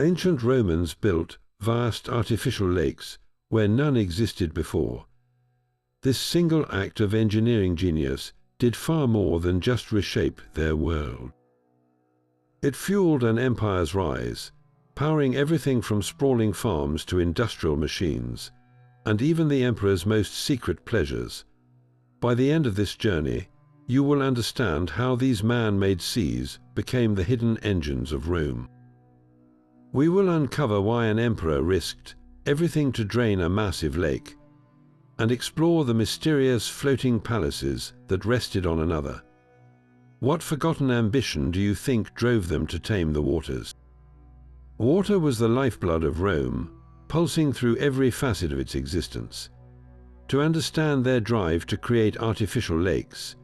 Ancient Romans built vast artificial lakes where none existed before. This single act of engineering genius did far more than just reshape their world. It fueled an empire's rise, powering everything from sprawling farms to industrial machines, and even the emperor's most secret pleasures. By the end of this journey, you will understand how these man-made seas became the hidden engines of Rome. We will uncover why an emperor risked everything to drain a massive lake, and explore the mysterious floating palaces that rested on another. What forgotten ambition do you think drove them to tame the waters? Water was the lifeblood of Rome, pulsing through every facet of its existence. To understand their drive to create artificial lakes,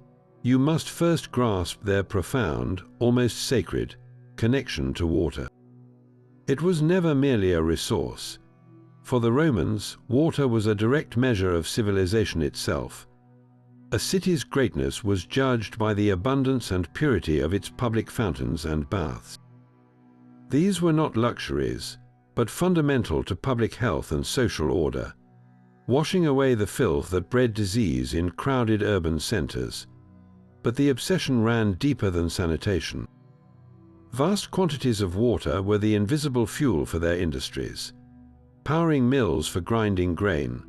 you must first grasp their profound, almost sacred, connection to water. It was never merely a resource. For the Romans, water was a direct measure of civilization itself. A city's greatness was judged by the abundance and purity of its public fountains and baths. These were not luxuries, but fundamental to public health and social order, washing away the filth that bred disease in crowded urban centers. But the obsession ran deeper than sanitation. Vast quantities of water were the invisible fuel for their industries, powering mills for grinding grain,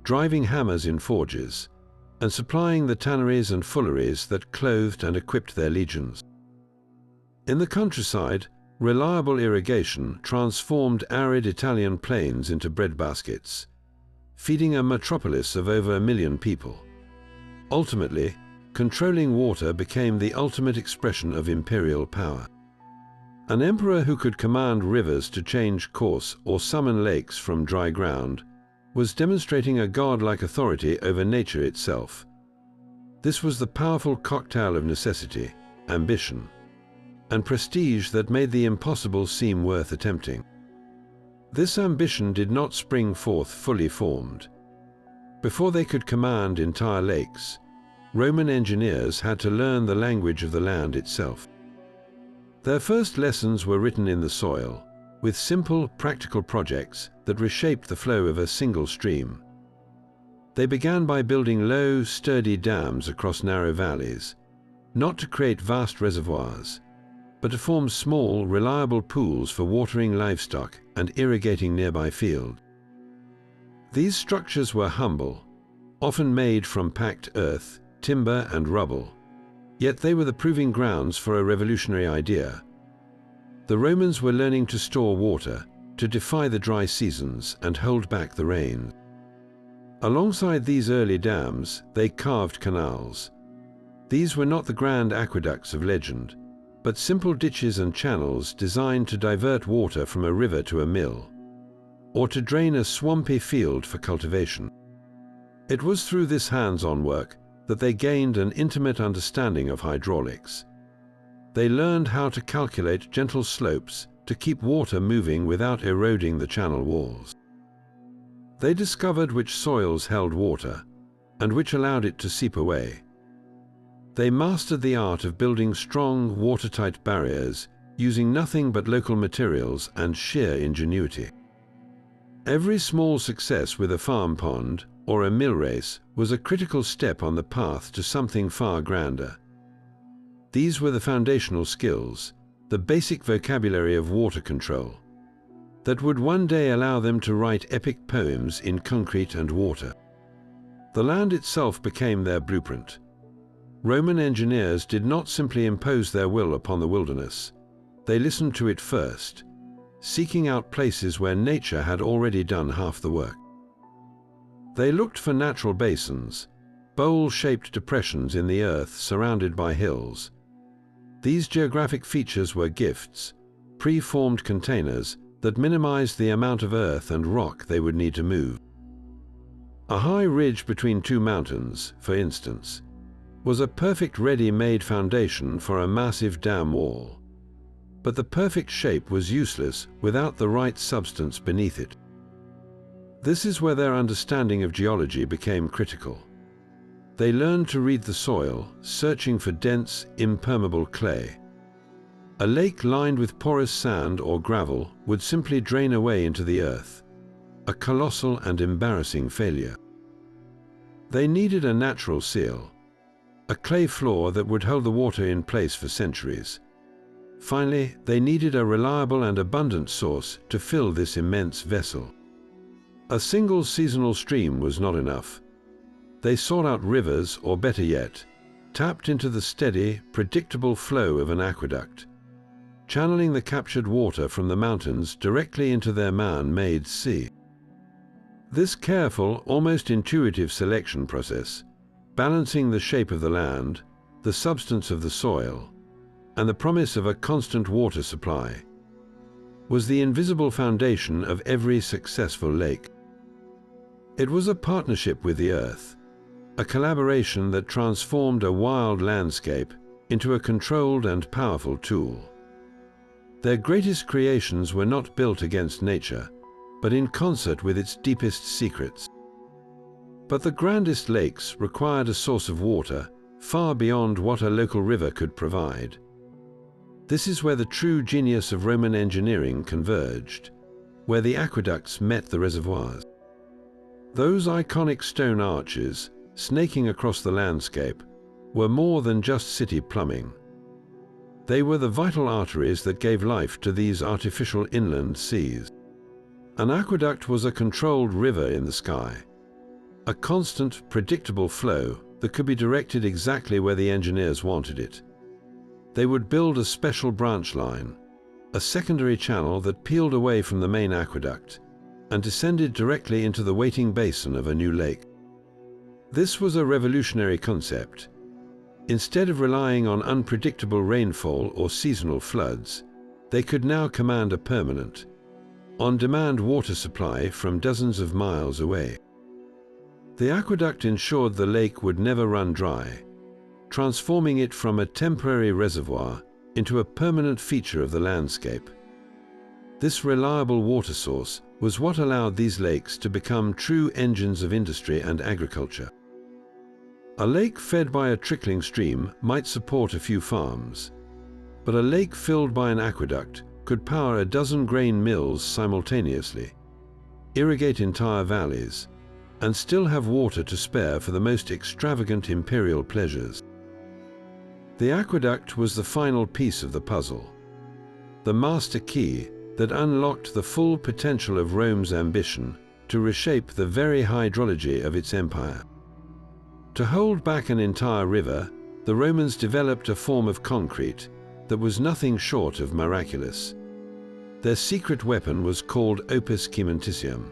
driving hammers in forges, and supplying the tanneries and fulleries that clothed and equipped their legions. In the countryside, reliable irrigation transformed arid Italian plains into breadbaskets, feeding a metropolis of over 1 million people. Ultimately, controlling water became the ultimate expression of imperial power. An emperor who could command rivers to change course or summon lakes from dry ground was demonstrating a godlike authority over nature itself. This was the powerful cocktail of necessity, ambition, and prestige that made the impossible seem worth attempting. This ambition did not spring forth fully formed. Before they could command entire lakes, Roman engineers had to learn the language of the land itself. Their first lessons were written in the soil, with simple, practical projects that reshaped the flow of a single stream. They began by building low, sturdy dams across narrow valleys, not to create vast reservoirs, but to form small, reliable pools for watering livestock and irrigating nearby fields. These structures were humble, often made from packed earth, timber, and rubble, yet they were the proving grounds for a revolutionary idea. The Romans were learning to store water, to defy the dry seasons and hold back the rain. Alongside these early dams, they carved canals. These were not the grand aqueducts of legend, but simple ditches and channels designed to divert water from a river to a mill, or to drain a swampy field for cultivation. It was through this hands-on work that they gained an intimate understanding of hydraulics. They learned how to calculate gentle slopes to keep water moving without eroding the channel walls. They discovered which soils held water and which allowed it to seep away. They mastered the art of building strong, watertight barriers using nothing but local materials and sheer ingenuity. Every small success with a farm pond or a mill race was a critical step on the path to something far grander. These were the foundational skills, the basic vocabulary of water control, that would one day allow them to write epic poems in concrete and water. The land itself became their blueprint. Roman engineers did not simply impose their will upon the wilderness. They listened to it first, seeking out places where nature had already done half the work. They looked for natural basins, bowl-shaped depressions in the earth surrounded by hills. These geographic features were gifts, pre-formed containers that minimized the amount of earth and rock they would need to move. A high ridge between two mountains, for instance, was a perfect ready-made foundation for a massive dam wall. But the perfect shape was useless without the right substance beneath it. This is where their understanding of geology became critical. They learned to read the soil, searching for dense, impermeable clay. A lake lined with porous sand or gravel would simply drain away into the earth, a colossal and embarrassing failure. They needed a natural seal, a clay floor that would hold the water in place for centuries. Finally, they needed a reliable and abundant source to fill this immense vessel. A single seasonal stream was not enough. They sought out rivers, or better yet, tapped into the steady, predictable flow of an aqueduct, channeling the captured water from the mountains directly into their man-made sea. This careful, almost intuitive selection process, balancing the shape of the land, the substance of the soil, and the promise of a constant water supply, was the invisible foundation of every successful lake. It was a partnership with the earth, a collaboration that transformed a wild landscape into a controlled and powerful tool. Their greatest creations were not built against nature, but in concert with its deepest secrets. But the grandest lakes required a source of water far beyond what a local river could provide. This is where the true genius of Roman engineering converged, where the aqueducts met the reservoirs. Those iconic stone arches, snaking across the landscape, were more than just city plumbing. They were the vital arteries that gave life to these artificial inland seas. An aqueduct was a controlled river in the sky, a constant, predictable flow that could be directed exactly where the engineers wanted it. They would build a special branch line, a secondary channel that peeled away from the main aqueduct and descended directly into the waiting basin of a new lake. This was a revolutionary concept. Instead of relying on unpredictable rainfall or seasonal floods, they could now command a permanent, on-demand water supply from dozens of miles away. The aqueduct ensured the lake would never run dry, transforming it from a temporary reservoir into a permanent feature of the landscape. This reliable water source was what allowed these lakes to become true engines of industry and agriculture. A lake fed by a trickling stream might support a few farms, but a lake filled by an aqueduct could power a dozen grain mills simultaneously, irrigate entire valleys, and still have water to spare for the most extravagant imperial pleasures. The aqueduct was the final piece of the puzzle, the master key that unlocked the full potential of Rome's ambition to reshape the very hydrology of its empire. To hold back an entire river, the Romans developed a form of concrete that was nothing short of miraculous. Their secret weapon was called opus caementicium,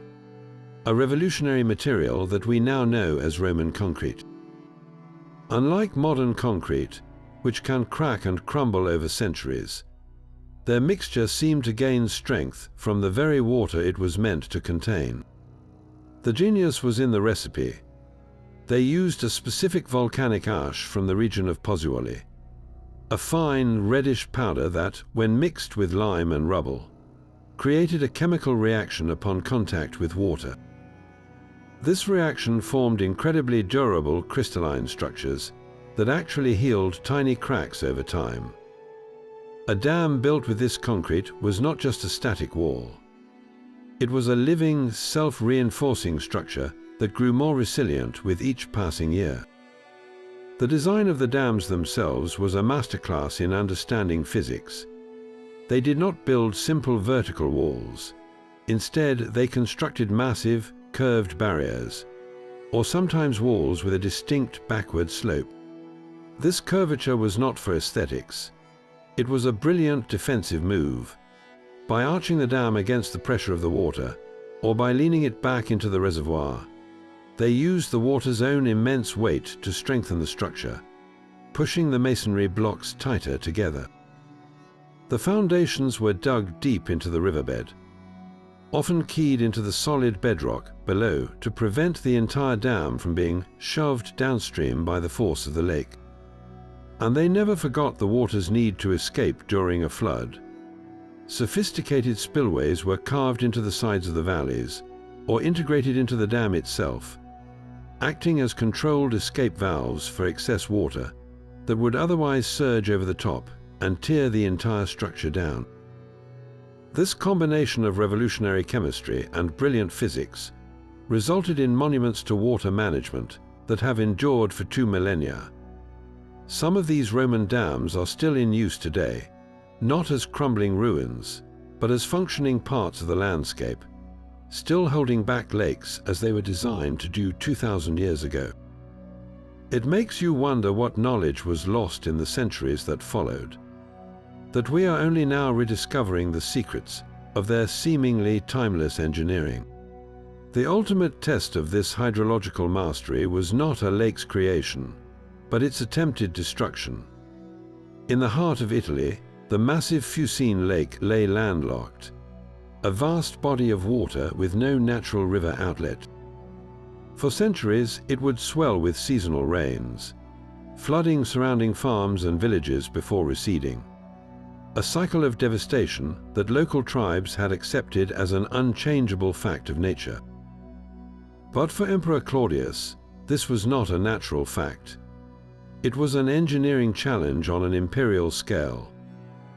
a revolutionary material that we now know as Roman concrete. Unlike modern concrete, which can crack and crumble over centuries, their mixture seemed to gain strength from the very water it was meant to contain. The genius was in the recipe. They used a specific volcanic ash from the region of Pozzuoli, a fine reddish powder that, when mixed with lime and rubble, created a chemical reaction upon contact with water. This reaction formed incredibly durable crystalline structures that actually healed tiny cracks over time. A dam built with this concrete was not just a static wall. It was a living, self-reinforcing structure that grew more resilient with each passing year. The design of the dams themselves was a masterclass in understanding physics. They did not build simple vertical walls. Instead, they constructed massive, curved barriers, or sometimes walls with a distinct backward slope. This curvature was not for aesthetics. It was a brilliant defensive move. By arching the dam against the pressure of the water, or by leaning it back into the reservoir, they used the water's own immense weight to strengthen the structure, pushing the masonry blocks tighter together. The foundations were dug deep into the riverbed, often keyed into the solid bedrock below to prevent the entire dam from being shoved downstream by the force of the lake. And they never forgot the water's need to escape during a flood. Sophisticated spillways were carved into the sides of the valleys, or integrated into the dam itself, acting as controlled escape valves for excess water that would otherwise surge over the top and tear the entire structure down. This combination of revolutionary chemistry and brilliant physics resulted in monuments to water management that have endured for 2 millennia. Some of these Roman dams are still in use today, not as crumbling ruins, but as functioning parts of the landscape, still holding back lakes as they were designed to do 2,000 years ago. It makes you wonder what knowledge was lost in the centuries that followed, that we are only now rediscovering the secrets of their seemingly timeless engineering. The ultimate test of this hydrological mastery was not a lake's creation, but its attempted destruction. In the heart of Italy, the massive Fucine Lake lay landlocked, a vast body of water with no natural river outlet. For centuries, it would swell with seasonal rains, flooding surrounding farms and villages before receding. A cycle of devastation that local tribes had accepted as an unchangeable fact of nature. But for Emperor Claudius, this was not a natural fact. It was an engineering challenge on an imperial scale.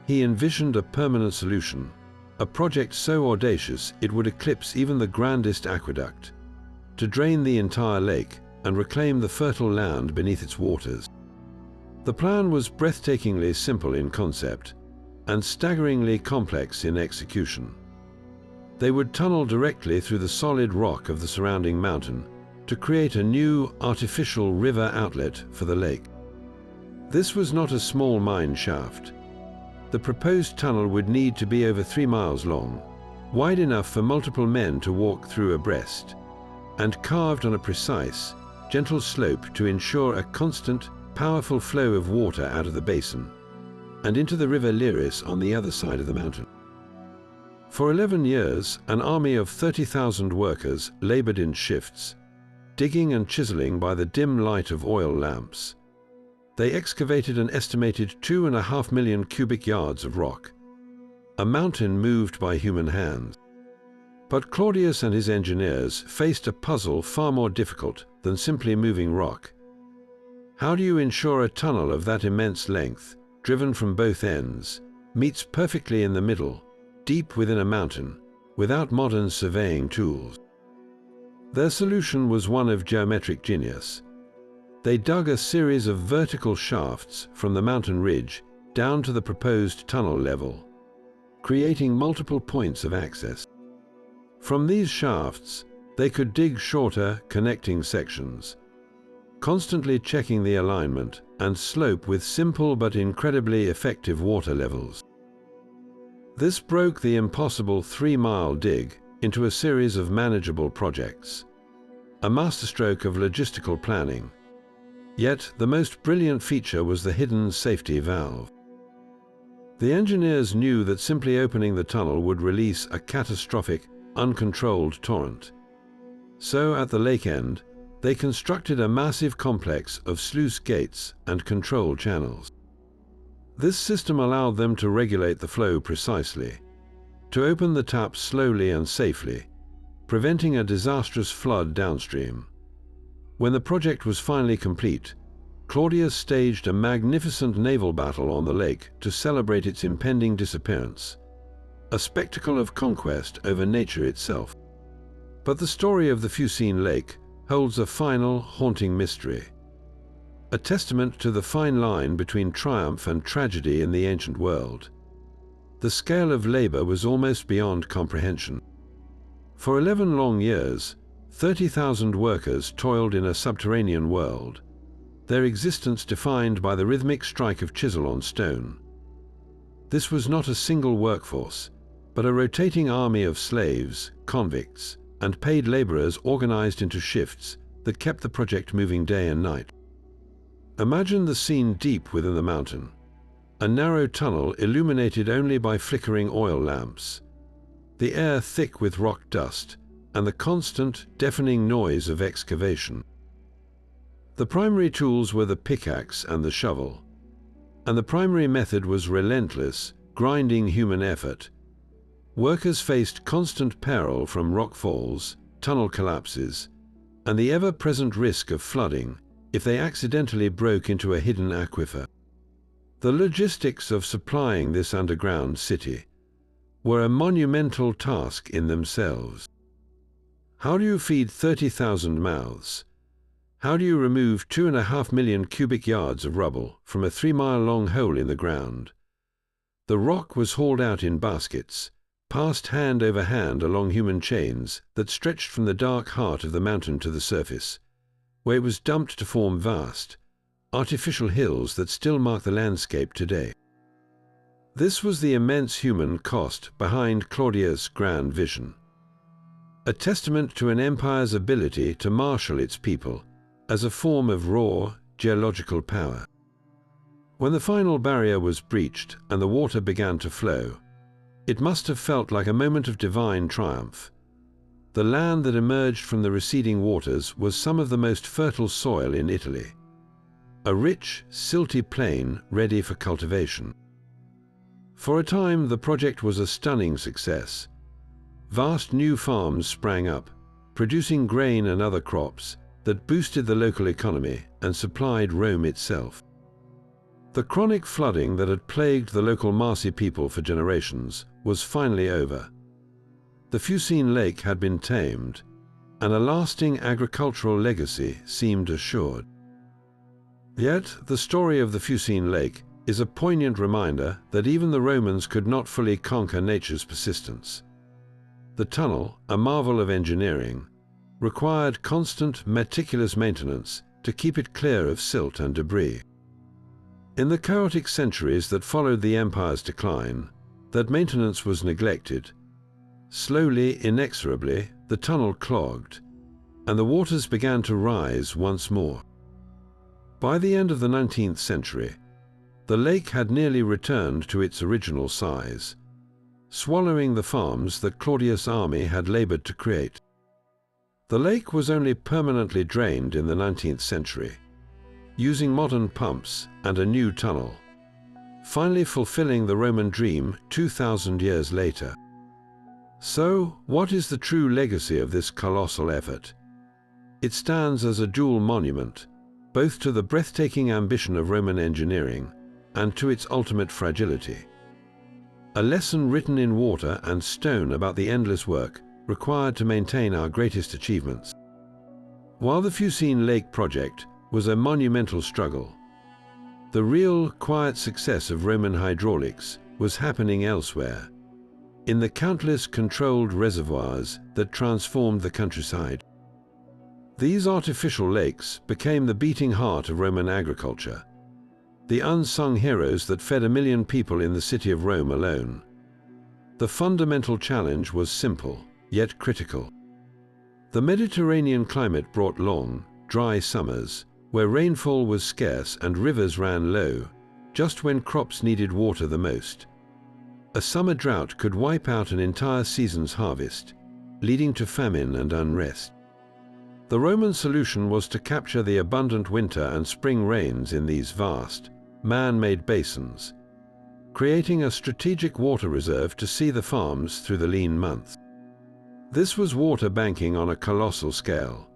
He envisioned a permanent solution, a project so audacious it would eclipse even the grandest aqueduct, to drain the entire lake and reclaim the fertile land beneath its waters. The plan was breathtakingly simple in concept and staggeringly complex in execution. They would tunnel directly through the solid rock of the surrounding mountain to create a new artificial river outlet for the lake. This was not a small mine shaft. The proposed tunnel would need to be over 3 miles long, wide enough for multiple men to walk through abreast, and carved on a precise, gentle slope to ensure a constant, powerful flow of water out of the basin and into the river Liris on the other side of the mountain. For 11 years, an army of 30,000 workers labored in shifts, digging and chiseling by the dim light of oil lamps. They excavated an estimated 2.5 million cubic yards of rock, a mountain moved by human hands. But Claudius and his engineers faced a puzzle far more difficult than simply moving rock. How do you ensure a tunnel of that immense length, driven from both ends, meets perfectly in the middle, deep within a mountain, without modern surveying tools? Their solution was one of geometric genius. They dug a series of vertical shafts from the mountain ridge down to the proposed tunnel level, creating multiple points of access. From these shafts, they could dig shorter, connecting sections, constantly checking the alignment and slope with simple but incredibly effective water levels. This broke the impossible 3-mile dig into a series of manageable projects, a masterstroke of logistical planning. Yet the most brilliant feature was the hidden safety valve. The engineers knew that simply opening the tunnel would release a catastrophic, uncontrolled torrent. So at the lake end, they constructed a massive complex of sluice gates and control channels. This system allowed them to regulate the flow precisely, to open the taps slowly and safely, preventing a disastrous flood downstream. When the project was finally complete, Claudius staged a magnificent naval battle on the lake to celebrate its impending disappearance, a spectacle of conquest over nature itself. But the story of the Fucine Lake holds a final, haunting mystery, a testament to the fine line between triumph and tragedy in the ancient world. The scale of labor was almost beyond comprehension. For 11 long years, 30,000 workers toiled in a subterranean world, their existence defined by the rhythmic strike of chisel on stone. This was not a single workforce, but a rotating army of slaves, convicts, and paid laborers organized into shifts that kept the project moving day and night. Imagine the scene deep within the mountain, a narrow tunnel illuminated only by flickering oil lamps, the air thick with rock dust, and the constant, deafening noise of excavation. The primary tools were the pickaxe and the shovel, and the primary method was relentless, grinding human effort. Workers faced constant peril from rock falls, tunnel collapses, and the ever-present risk of flooding if they accidentally broke into a hidden aquifer. The logistics of supplying this underground city were a monumental task in themselves. How do you feed 30,000 mouths? How do you remove 2.5 million cubic yards of rubble from a 3-mile-long hole in the ground? The rock was hauled out in baskets, passed hand over hand along human chains that stretched from the dark heart of the mountain to the surface, where it was dumped to form vast, artificial hills that still mark the landscape today. This was the immense human cost behind Claudius' grand vision, a testament to an empire's ability to marshal its people as a form of raw, geological power. When the final barrier was breached and the water began to flow, it must have felt like a moment of divine triumph. The land that emerged from the receding waters was some of the most fertile soil in Italy, a rich, silty plain ready for cultivation. For a time, the project was a stunning success. Vast new farms sprang up, producing grain and other crops that boosted the local economy and supplied Rome itself. The chronic flooding that had plagued the local Marsi people for generations was finally over. The Fucine Lake had been tamed, and a lasting agricultural legacy seemed assured. Yet, the story of the Fucine Lake is a poignant reminder that even the Romans could not fully conquer nature's persistence. The tunnel, a marvel of engineering, required constant, meticulous maintenance to keep it clear of silt and debris. In the chaotic centuries that followed the empire's decline, that maintenance was neglected. Slowly, inexorably, the tunnel clogged, and the waters began to rise once more. By the end of the 19th century, the lake had nearly returned to its original size, swallowing the farms that Claudius' army had labored to create. The lake was only permanently drained in the 19th century, using modern pumps and a new tunnel, finally fulfilling the Roman dream 2,000 years later. So, what is the true legacy of this colossal effort? It stands as a dual monument, both to the breathtaking ambition of Roman engineering and to its ultimate fragility. A lesson written in water and stone about the endless work required to maintain our greatest achievements. While the Fucine Lake project was a monumental struggle, the real, quiet success of Roman hydraulics was happening elsewhere, in the countless controlled reservoirs that transformed the countryside. These artificial lakes became the beating heart of Roman agriculture, the unsung heroes that fed 1 million people in the city of Rome alone. The fundamental challenge was simple, yet critical. The Mediterranean climate brought long, dry summers, where rainfall was scarce and rivers ran low, just when crops needed water the most. A summer drought could wipe out an entire season's harvest, leading to famine and unrest. The Roman solution was to capture the abundant winter and spring rains in these vast, man-made basins, creating a strategic water reserve to see the farms through the lean months. This was water banking on a colossal scale.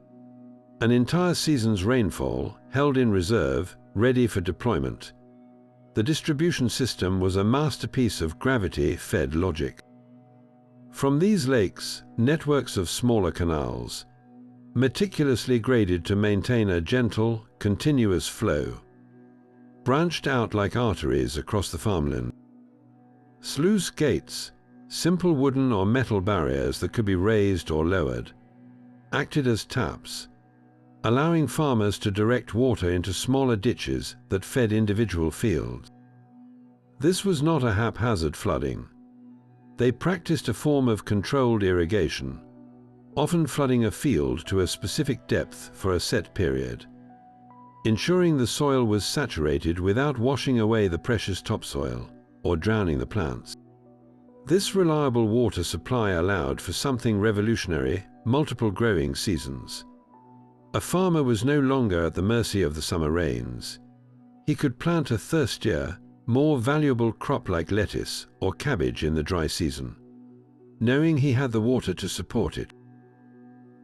An entire season's rainfall held in reserve, ready for deployment. The distribution system was a masterpiece of gravity-fed logic. From these lakes, networks of smaller canals, meticulously graded to maintain a gentle, continuous flow, branched out like arteries across the farmland. Sluice gates, simple wooden or metal barriers that could be raised or lowered, acted as taps, allowing farmers to direct water into smaller ditches that fed individual fields. This was not a haphazard flooding. They practiced a form of controlled irrigation, often flooding a field to a specific depth for a set period, ensuring the soil was saturated without washing away the precious topsoil or drowning the plants. This reliable water supply allowed for something revolutionary: multiple growing seasons. A farmer was no longer at the mercy of the summer rains. He could plant a thirstier, more valuable crop like lettuce or cabbage in the dry season, knowing he had the water to support it.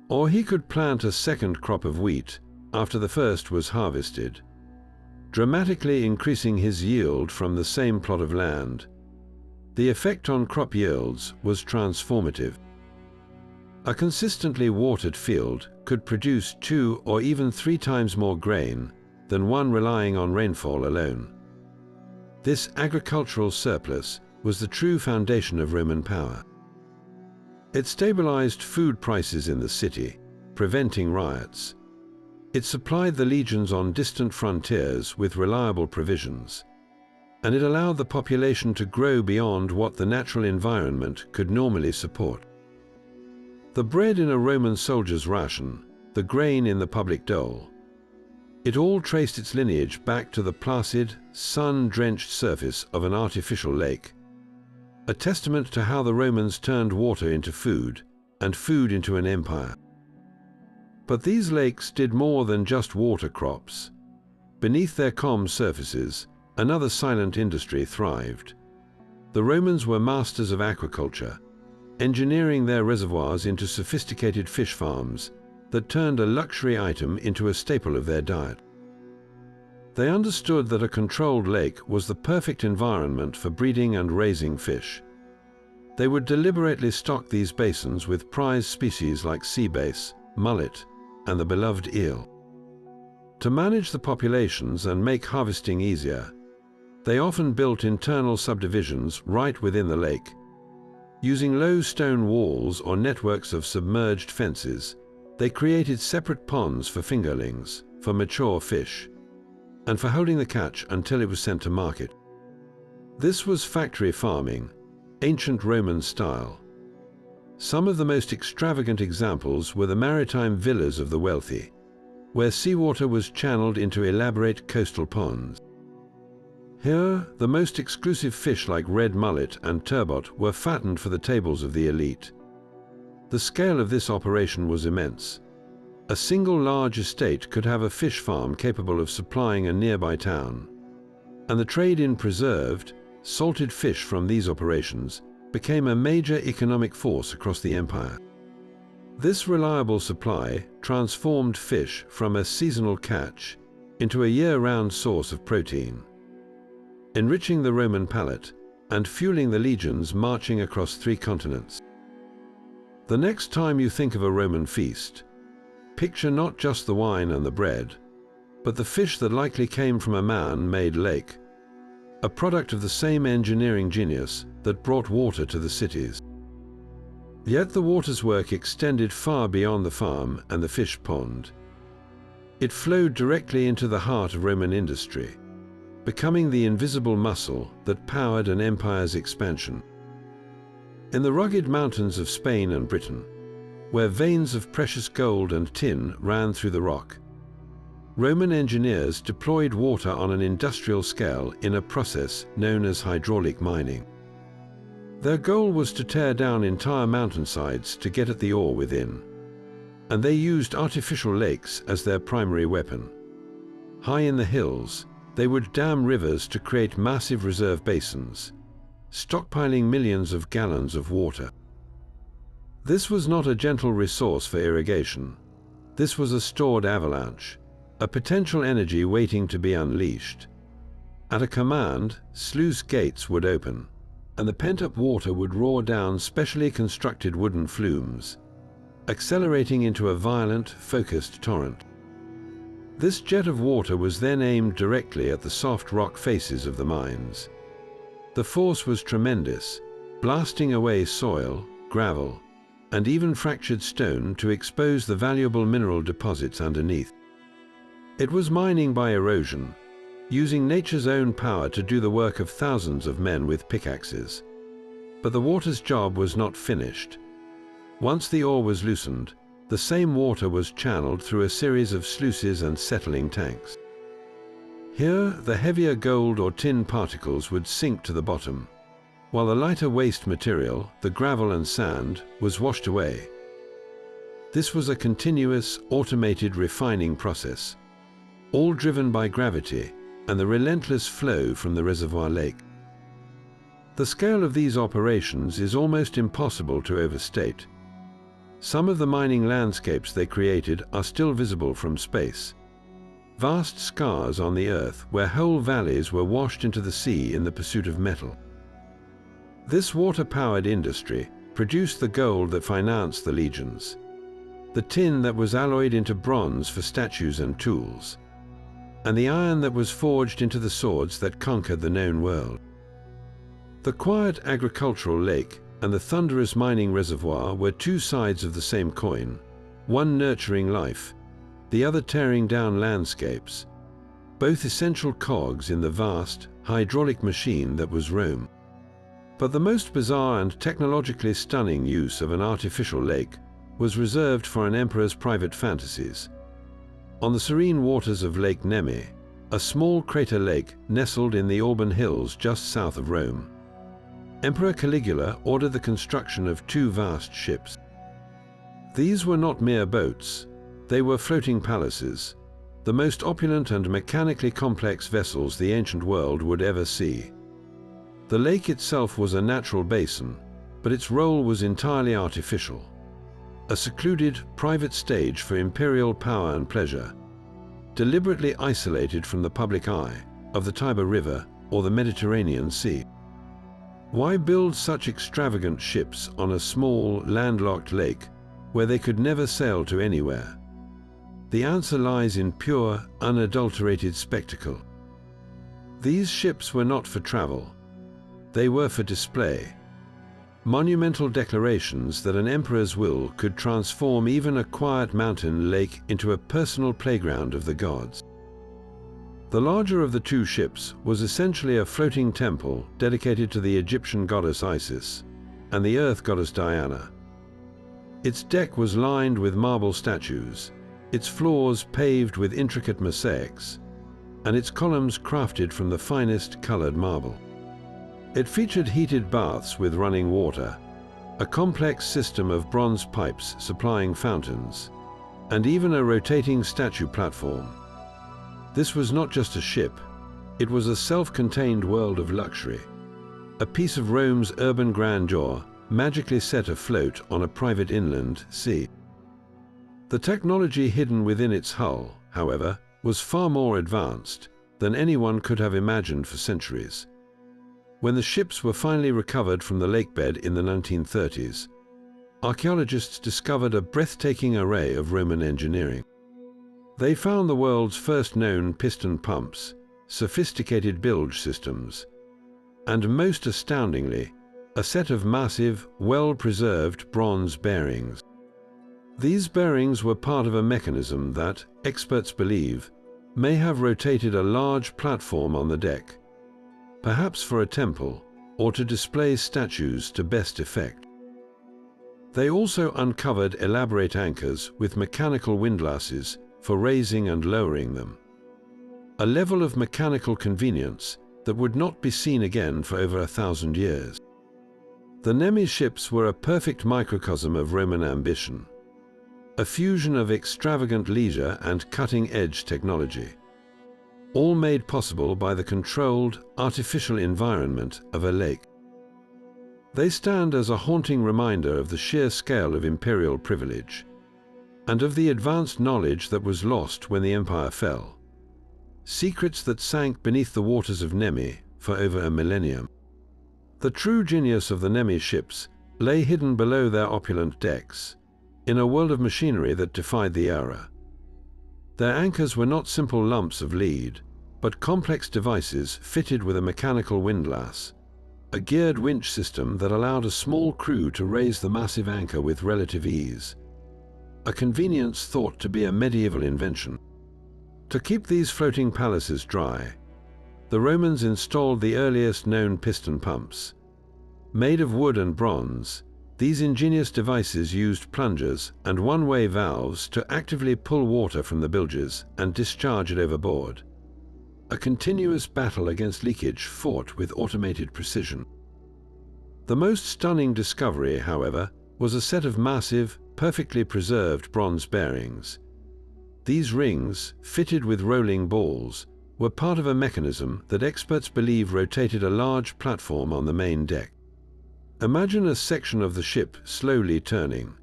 Or he could plant a second crop of wheat after the first was harvested, dramatically increasing his yield from the same plot of land. The effect on crop yields was transformative. A consistently watered field could produce 2 or even 3 times more grain than one relying on rainfall alone. This agricultural surplus was the true foundation of Roman power. It stabilized food prices in the city, preventing riots. It supplied the legions on distant frontiers with reliable provisions, and it allowed the population to grow beyond what the natural environment could normally support. The bread in a Roman soldier's ration, the grain in the public dole, it all traced its lineage back to the placid, sun-drenched surface of an artificial lake, a testament to how the Romans turned water into food and food into an empire. But these lakes did more than just water crops. Beneath their calm surfaces, another silent industry thrived. The Romans were masters of aquaculture, engineering their reservoirs into sophisticated fish farms that turned a luxury item into a staple of their diet. They understood that a controlled lake was the perfect environment for breeding and raising fish. They would deliberately stock these basins with prized species like sea bass, mullet, and the beloved eel. To manage the populations and make harvesting easier, they often built internal subdivisions right within the lake. Using low stone walls or networks of submerged fences, they created separate ponds for fingerlings, for mature fish, and for holding the catch until it was sent to market. This was factory farming, ancient Roman style. Some of the most extravagant examples were the maritime villas of the wealthy, where seawater was channeled into elaborate coastal ponds. Here, the most exclusive fish like red mullet and turbot were fattened for the tables of the elite. The scale of this operation was immense. A single large estate could have a fish farm capable of supplying a nearby town, and the trade in preserved, salted fish from these operations became a major economic force across the empire. This reliable supply transformed fish from a seasonal catch into a year-round source of protein, enriching the Roman palate and fueling the legions marching across 3 continents. The next time you think of a Roman feast, picture not just the wine and the bread, but the fish that likely came from a man-made lake, a product of the same engineering genius that brought water to the cities. Yet the water's work extended far beyond the farm and the fish pond. It flowed directly into the heart of Roman industry, becoming the invisible muscle that powered an empire's expansion. In the rugged mountains of Spain and Britain, where veins of precious gold and tin ran through the rock, Roman engineers deployed water on an industrial scale in a process known as hydraulic mining. Their goal was to tear down entire mountainsides to get at the ore within, and they used artificial lakes as their primary weapon. High in the hills, they would dam rivers to create massive reserve basins, stockpiling millions of gallons of water. This was not a gentle resource for irrigation. This was a stored avalanche, a potential energy waiting to be unleashed. At a command, sluice gates would open, and the pent-up water would roar down specially constructed wooden flumes, accelerating into a violent, focused torrent. This jet of water was then aimed directly at the soft rock faces of the mines. The force was tremendous, blasting away soil, gravel, and even fractured stone to expose the valuable mineral deposits underneath. It was mining by erosion, using nature's own power to do the work of thousands of men with pickaxes. But the water's job was not finished. Once the ore was loosened, the same water was channeled through a series of sluices and settling tanks. Here, the heavier gold or tin particles would sink to the bottom, while the lighter waste material, the gravel and sand, was washed away. This was a continuous, automated refining process, all driven by gravity and the relentless flow from the reservoir lake. The scale of these operations is almost impossible to overstate. Some of the mining landscapes they created are still visible from space. vast scars on the earth where whole valleys were washed into the sea in the pursuit of metal. This water-powered industry produced the gold that financed the legions, the tin that was alloyed into bronze for statues and tools, and the iron that was forged into the swords that conquered the known world. The quiet agricultural lake and the thunderous mining reservoir were two sides of the same coin, one nurturing life, the other tearing down landscapes, both essential cogs in the vast, hydraulic machine that was Rome. But the most bizarre and technologically stunning use of an artificial lake was reserved for an emperor's private fantasies. On the serene waters of Lake Nemi, a small crater lake nestled in the Alban Hills just south of Rome, Emperor Caligula ordered the construction of two vast ships. These were not mere boats, they were floating palaces, the most opulent and mechanically complex vessels the ancient world would ever see. The lake itself was a natural basin, but its role was entirely artificial. A secluded, private stage for imperial power and pleasure, deliberately isolated from the public eye of the Tiber River or the Mediterranean Sea. Why build such extravagant ships on a small, landlocked lake where they could never sail to anywhere? The answer lies in pure, unadulterated spectacle. These ships were not for travel. They were for display. Monumental declarations that an emperor's will could transform even a quiet mountain lake into a personal playground of the gods. The larger of the two ships was essentially a floating temple dedicated to the Egyptian goddess Isis and the earth goddess Diana. Its deck was lined with marble statues, its floors paved with intricate mosaics, and its columns crafted from the finest colored marble. It featured heated baths with running water, a complex system of bronze pipes supplying fountains, and even a rotating statue platform. This was not just a ship, it was a self-contained world of luxury, a piece of Rome's urban grandeur magically set afloat on a private inland sea. The technology hidden within its hull, however, was far more advanced than anyone could have imagined for centuries. When the ships were finally recovered from the lakebed in the 1930s, archaeologists discovered a breathtaking array of Roman engineering. They found the world's first known piston pumps, sophisticated bilge systems, and most astoundingly, a set of massive, well-preserved bronze bearings. These bearings were part of a mechanism that, experts believe, may have rotated a large platform on the deck, perhaps for a temple or to display statues to best effect. They also uncovered elaborate anchors with mechanical windlasses for raising and lowering them, a level of mechanical convenience that would not be seen again for over 1,000 years. The Nemi ships were a perfect microcosm of Roman ambition, a fusion of extravagant leisure and cutting-edge technology, all made possible by the controlled, artificial environment of a lake. They stand as a haunting reminder of the sheer scale of imperial privilege, and of the advanced knowledge that was lost when the empire fell, secrets that sank beneath the waters of Nemi for over a millennium. The true genius of the Nemi ships lay hidden below their opulent decks, in a world of machinery that defied the era. Their anchors were not simple lumps of lead, but complex devices fitted with a mechanical windlass, a geared winch system that allowed a small crew to raise the massive anchor with relative ease, a convenience thought to be a medieval invention. To keep these floating palaces dry, the Romans installed the earliest known piston pumps. Made of wood and bronze, these ingenious devices used plungers and one-way valves to actively pull water from the bilges and discharge it overboard. A continuous battle against leakage fought with automated precision. The most stunning discovery, however, was a set of massive, perfectly preserved bronze bearings. These rings, fitted with rolling balls, were part of a mechanism that experts believe rotated a large platform on the main deck. Imagine a section of the ship slowly turning,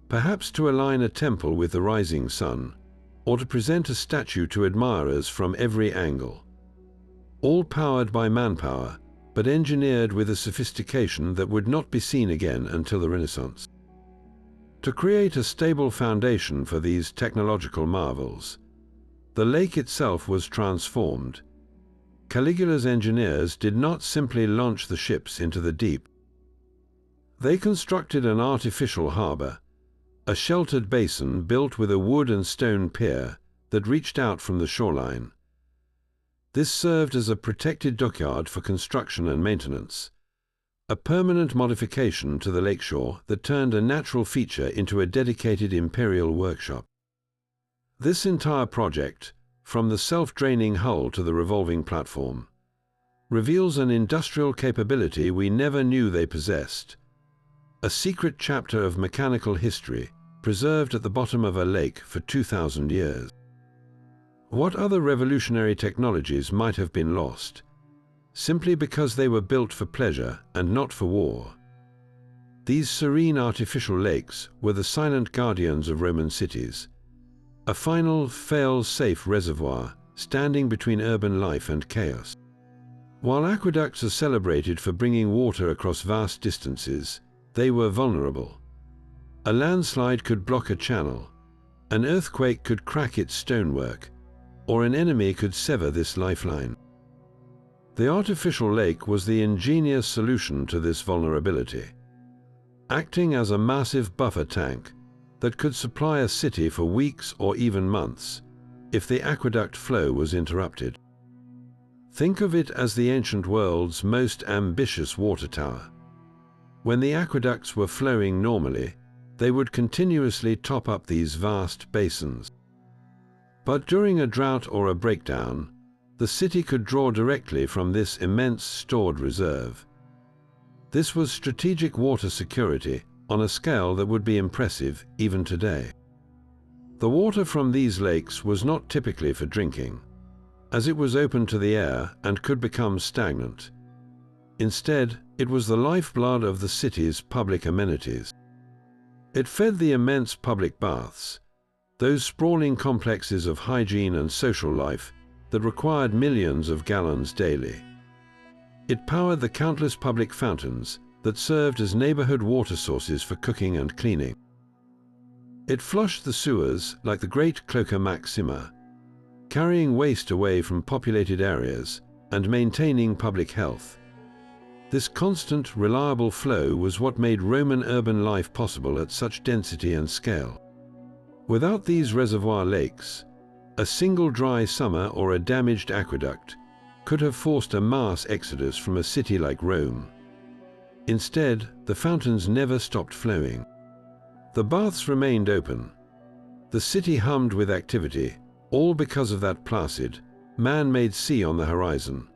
perhaps to align a temple with the rising sun, or to present a statue to admirers from every angle. All powered by manpower, but engineered with a sophistication that would not be seen again until the Renaissance. To create a stable foundation for these technological marvels, the lake itself was transformed. Caligula's engineers did not simply launch the ships into the deep. They constructed an artificial harbor, a sheltered basin built with a wood and stone pier that reached out from the shoreline. This served as a protected dockyard for construction and maintenance, a permanent modification to the lakeshore that turned a natural feature into a dedicated imperial workshop. This entire project, from the self-draining hull to the revolving platform, reveals an industrial capability we never knew they possessed, a secret chapter of mechanical history preserved at the bottom of a lake for 2,000 years. What other revolutionary technologies might have been lost, simply because they were built for pleasure and not for war? These serene artificial lakes were the silent guardians of Roman cities, a final, fail-safe reservoir standing between urban life and chaos. While aqueducts are celebrated for bringing water across vast distances, they were vulnerable. A landslide could block a channel, an earthquake could crack its stonework, or an enemy could sever this lifeline. The artificial lake was the ingenious solution to this vulnerability, acting as a massive buffer tank that could supply a city for weeks or even months if the aqueduct flow was interrupted. Think of it as the ancient world's most ambitious water tower. When the aqueducts were flowing normally, they would continuously top up these vast basins. But during a drought or a breakdown, the city could draw directly from this immense stored reserve. This was strategic water security on a scale that would be impressive even today. The water from these lakes was not typically for drinking, as it was open to the air and could become stagnant. Instead, it was the lifeblood of the city's public amenities. It fed the immense public baths, those sprawling complexes of hygiene and social life that required millions of gallons daily. It powered the countless public fountains that served as neighborhood water sources for cooking and cleaning. It flushed the sewers like the great Cloaca Maxima, carrying waste away from populated areas and maintaining public health. This constant, reliable flow was what made Roman urban life possible at such density and scale. Without these reservoir lakes, a single dry summer or a damaged aqueduct could have forced a mass exodus from a city like Rome. Instead, the fountains never stopped flowing. The baths remained open. The city hummed with activity, all because of that placid, man-made sea on the horizon.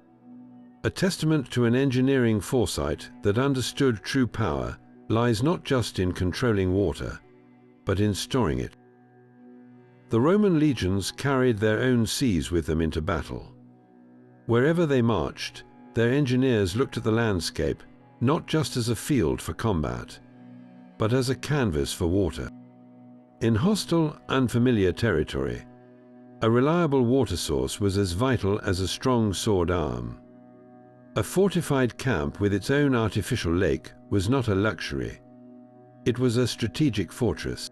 A testament to an engineering foresight that understood true power lies not just in controlling water, but in storing it. The Roman legions carried their own seas with them into battle. Wherever they marched, their engineers looked at the landscape not just as a field for combat, but as a canvas for water. In hostile, unfamiliar territory, a reliable water source was as vital as a strong sword arm. A fortified camp with its own artificial lake was not a luxury. It was a strategic fortress.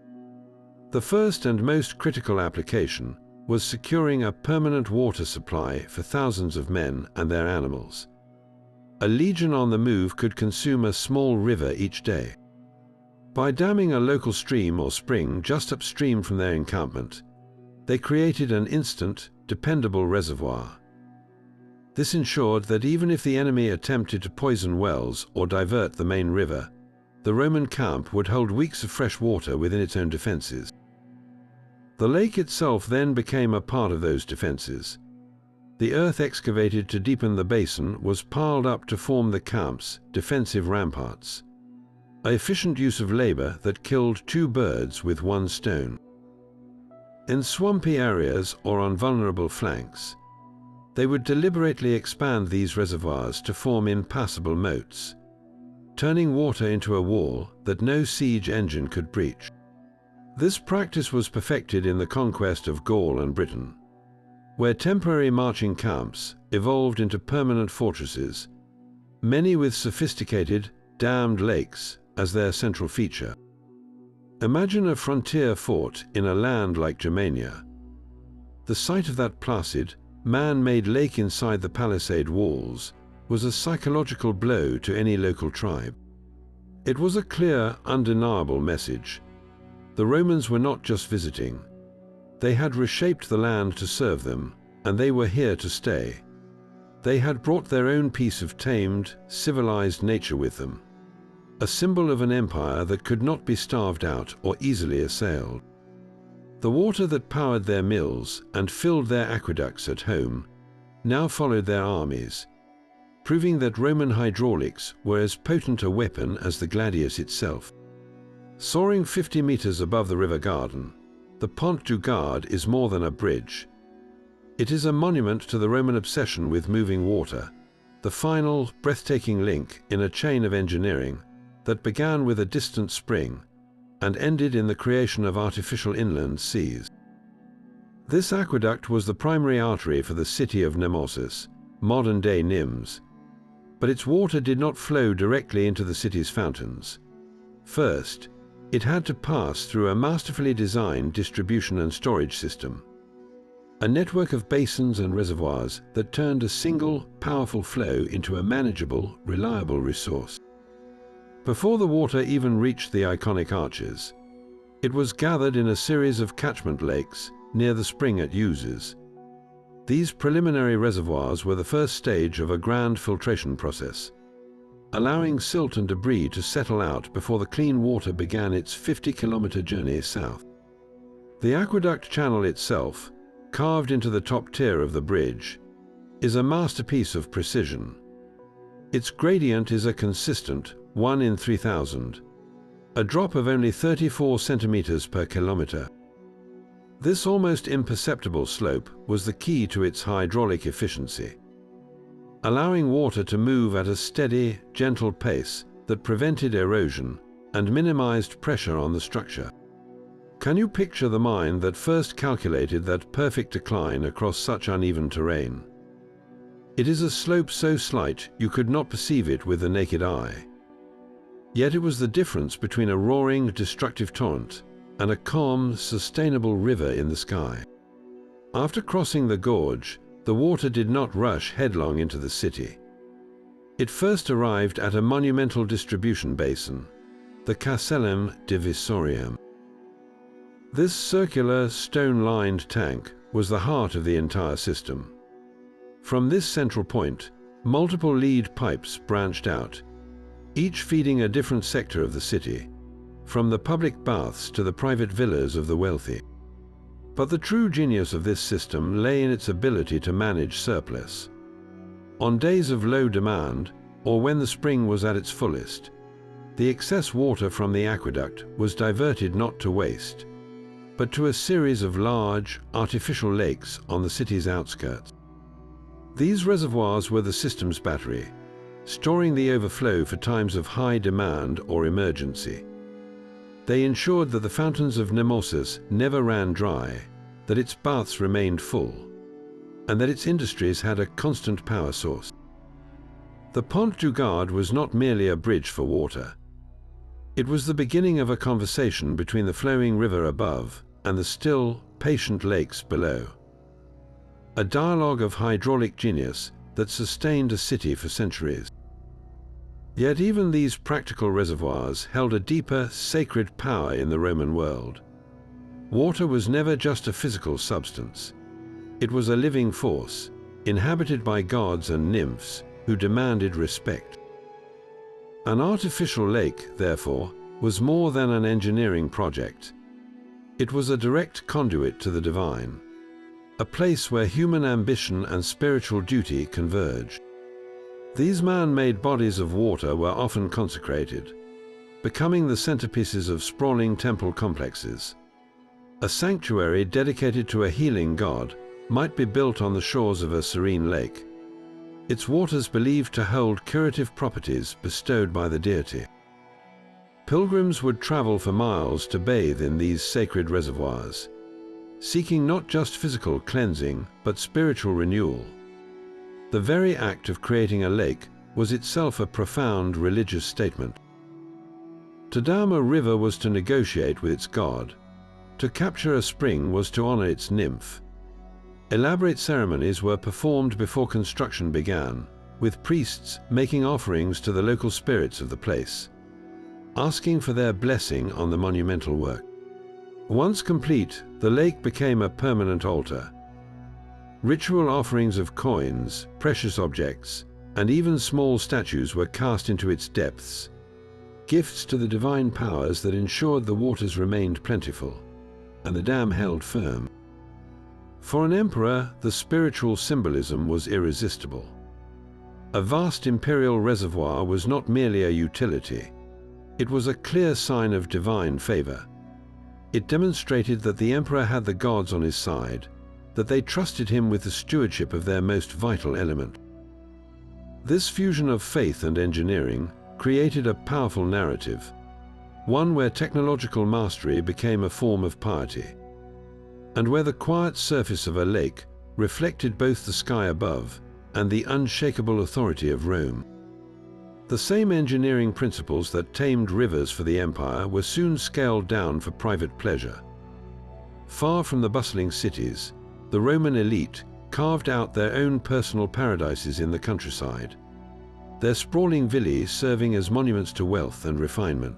The first and most critical application was securing a permanent water supply for thousands of men and their animals. A legion on the move could consume a small river each day. By damming a local stream or spring just upstream from their encampment, they created an instant, dependable reservoir. This ensured that even if the enemy attempted to poison wells or divert the main river, the Roman camp would hold weeks of fresh water within its own defenses. The lake itself then became a part of those defenses. The earth excavated to deepen the basin was piled up to form the camp's defensive ramparts, an efficient use of labor that killed two birds with one stone. In swampy areas or on vulnerable flanks, they would deliberately expand these reservoirs to form impassable moats, turning water into a wall that no siege engine could breach. This practice was perfected in the conquest of Gaul and Britain, where temporary marching camps evolved into permanent fortresses, many with sophisticated, dammed lakes as their central feature. Imagine a frontier fort in a land like Germania. The sight of that placid, man-made lake inside the palisade walls was a psychological blow to any local tribe. It was a clear, undeniable message. The Romans were not just visiting. They had reshaped the land to serve them, and they were here to stay. They had brought their own piece of tamed, civilized nature with them, a symbol of an empire that could not be starved out or easily assailed. The water that powered their mills and filled their aqueducts at home now followed their armies, proving that Roman hydraulics were as potent a weapon as the gladius itself. Soaring 50 meters above the river Garden, the Pont du Gard is more than a bridge. It is a monument to the Roman obsession with moving water, the final, breathtaking link in a chain of engineering that began with a distant spring and ended in the creation of artificial inland seas. This aqueduct was the primary artery for the city of Nemosis, modern-day Nims, but its water did not flow directly into the city's fountains. First, it had to pass through a masterfully designed distribution and storage system, a network of basins and reservoirs that turned a single, powerful flow into a manageable, reliable resource. Before the water even reached the iconic arches, it was gathered in a series of catchment lakes near the spring at Uzes. These preliminary reservoirs were the first stage of a grand filtration process, allowing silt and debris to settle out before the clean water began its 50-kilometer journey south. The aqueduct channel itself, carved into the top tier of the bridge, is a masterpiece of precision. Its gradient is a consistent 1 in 3,000, a drop of only 34 centimeters per kilometer. This almost imperceptible slope was the key to its hydraulic efficiency, allowing water to move at a steady, gentle pace that prevented erosion and minimized pressure on the structure. Can you picture the mind that first calculated that perfect decline across such uneven terrain? It is a slope so slight you could not perceive it with the naked eye. Yet it was the difference between a roaring, destructive torrent and a calm, sustainable river in the sky. After crossing the gorge, the water did not rush headlong into the city. It first arrived at a monumental distribution basin, the Castellum Divisorium. This circular, stone-lined tank was the heart of the entire system. From this central point, multiple lead pipes branched out, each feeding a different sector of the city, from the public baths to the private villas of the wealthy. But the true genius of this system lay in its ability to manage surplus. On days of low demand, or when the spring was at its fullest, the excess water from the aqueduct was diverted not to waste, but to a series of large, artificial lakes on the city's outskirts. These reservoirs were the system's battery, storing the overflow for times of high demand or emergency. They ensured that the fountains of Nemosis never ran dry, that its baths remained full, and that its industries had a constant power source. The Pont du Gard was not merely a bridge for water. It was the beginning of a conversation between the flowing river above and the still, patient lakes below. A dialogue of hydraulic genius that sustained a city for centuries. Yet even these practical reservoirs held a deeper, sacred power in the Roman world. Water was never just a physical substance. It was a living force, inhabited by gods and nymphs who demanded respect. An artificial lake, therefore, was more than an engineering project. It was a direct conduit to the divine, a place where human ambition and spiritual duty converged. These man-made bodies of water were often consecrated, becoming the centerpieces of sprawling temple complexes. A sanctuary dedicated to a healing god might be built on the shores of a serene lake, its waters believed to hold curative properties bestowed by the deity. Pilgrims would travel for miles to bathe in these sacred reservoirs, seeking not just physical cleansing, but spiritual renewal. The very act of creating a lake was itself a profound religious statement. To dam a river was to negotiate with its god. To capture a spring was to honor its nymph. Elaborate ceremonies were performed before construction began, with priests making offerings to the local spirits of the place, asking for their blessing on the monumental work. Once complete, the lake became a permanent altar. Ritual offerings of coins, precious objects, and even small statues were cast into its depths, gifts to the divine powers that ensured the waters remained plentiful, and the dam held firm. For an emperor, the spiritual symbolism was irresistible. A vast imperial reservoir was not merely a utility. It was a clear sign of divine favor. It demonstrated that the emperor had the gods on his side, that they trusted him with the stewardship of their most vital element. This fusion of faith and engineering created a powerful narrative, one where technological mastery became a form of piety, and where the quiet surface of a lake reflected both the sky above and the unshakable authority of Rome. The same engineering principles that tamed rivers for the empire were soon scaled down for private pleasure. Far from the bustling cities, the Roman elite carved out their own personal paradises in the countryside, their sprawling villi serving as monuments to wealth and refinement.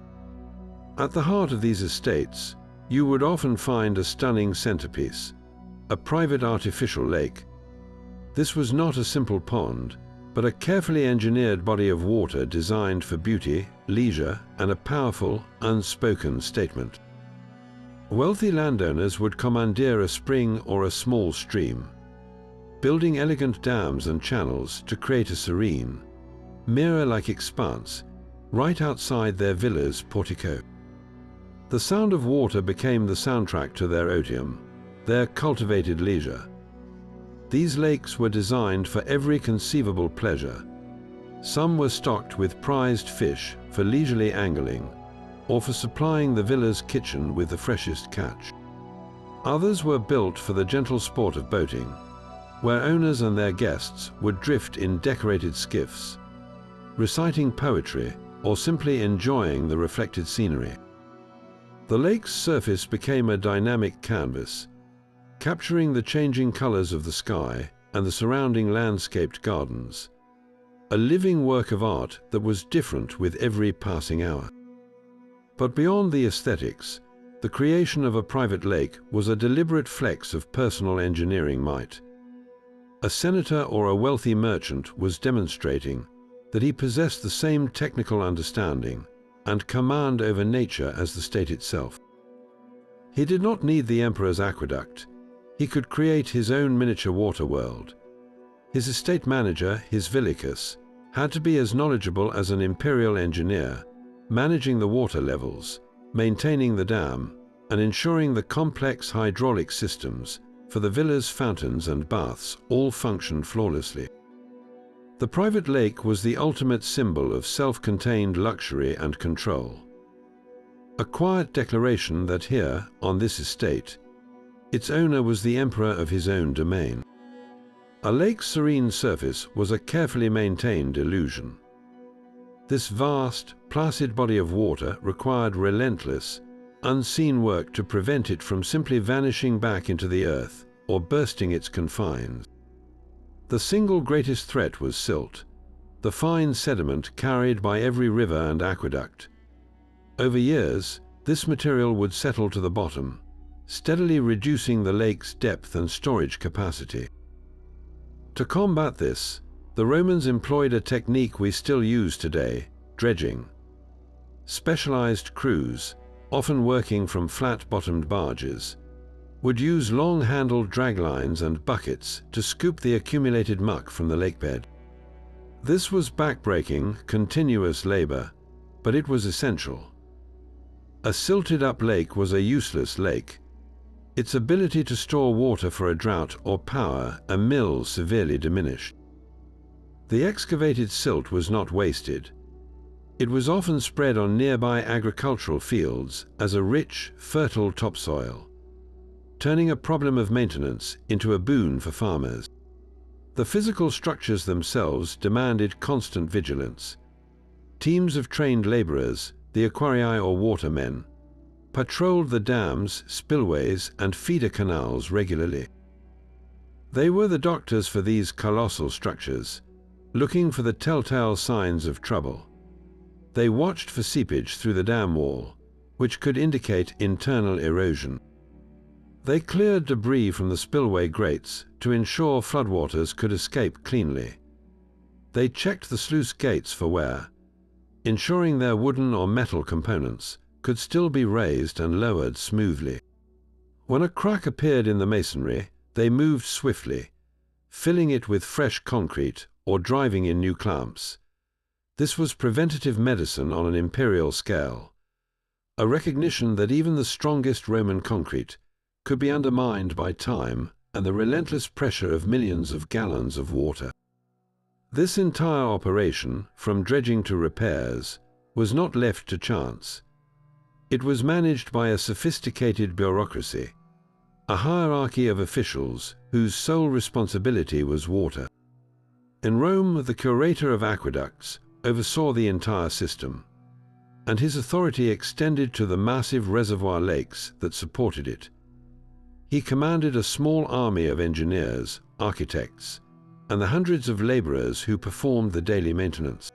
At the heart of these estates, you would often find a stunning centerpiece, a private artificial lake. This was not a simple pond, but a carefully engineered body of water designed for beauty, leisure, and a powerful, unspoken statement. Wealthy landowners would commandeer a spring or a small stream, building elegant dams and channels to create a serene, mirror-like expanse right outside their villa's portico. The sound of water became the soundtrack to their otium, their cultivated leisure. These lakes were designed for every conceivable pleasure. Some were stocked with prized fish for leisurely angling, or for supplying the villa's kitchen with the freshest catch. Others were built for the gentle sport of boating, where owners and their guests would drift in decorated skiffs, reciting poetry or simply enjoying the reflected scenery. The lake's surface became a dynamic canvas, capturing the changing colors of the sky and the surrounding landscaped gardens, a living work of art that was different with every passing hour. But beyond the aesthetics, the creation of a private lake was a deliberate flex of personal engineering might. A senator or a wealthy merchant was demonstrating that he possessed the same technical understanding and command over nature as the state itself. He did not need the emperor's aqueduct. He could create his own miniature water world. His estate manager, his villicus, had to be as knowledgeable as an imperial engineer, managing the water levels, maintaining the dam, and ensuring the complex hydraulic systems for the villa's fountains and baths all functioned flawlessly. The private lake was the ultimate symbol of self-contained luxury and control. A quiet declaration that here, on this estate, its owner was the emperor of his own domain. A lake's serene surface was a carefully maintained illusion. This vast, placid body of water required relentless, unseen work to prevent it from simply vanishing back into the earth or bursting its confines. The single greatest threat was silt, the fine sediment carried by every river and aqueduct. Over years, this material would settle to the bottom, steadily reducing the lake's depth and storage capacity. To combat this, the Romans employed a technique we still use today, dredging. Specialized crews, often working from flat-bottomed barges, would use long-handled draglines and buckets to scoop the accumulated muck from the lakebed. This was backbreaking, continuous labor, but it was essential. A silted-up lake was a useless lake. Its ability to store water for a drought or power a mill severely diminished. The excavated silt was not wasted. It was often spread on nearby agricultural fields as a rich, fertile topsoil, turning a problem of maintenance into a boon for farmers. The physical structures themselves demanded constant vigilance. Teams of trained laborers, the aquarii or watermen, patrolled the dams, spillways, and feeder canals regularly. They were the doctors for these colossal structures, looking for the telltale signs of trouble. They watched for seepage through the dam wall, which could indicate internal erosion. They cleared debris from the spillway grates to ensure floodwaters could escape cleanly. They checked the sluice gates for wear, ensuring their wooden or metal components could still be raised and lowered smoothly. When a crack appeared in the masonry, they moved swiftly, filling it with fresh concrete or driving in new clamps. This was preventative medicine on an imperial scale, a recognition that even the strongest Roman concrete could be undermined by time and the relentless pressure of millions of gallons of water. This entire operation, from dredging to repairs, was not left to chance. It was managed by a sophisticated bureaucracy, a hierarchy of officials whose sole responsibility was water. In Rome, the curator of aqueducts oversaw the entire system, and his authority extended to the massive reservoir lakes that supported it. He commanded a small army of engineers, architects, and the hundreds of laborers who performed the daily maintenance.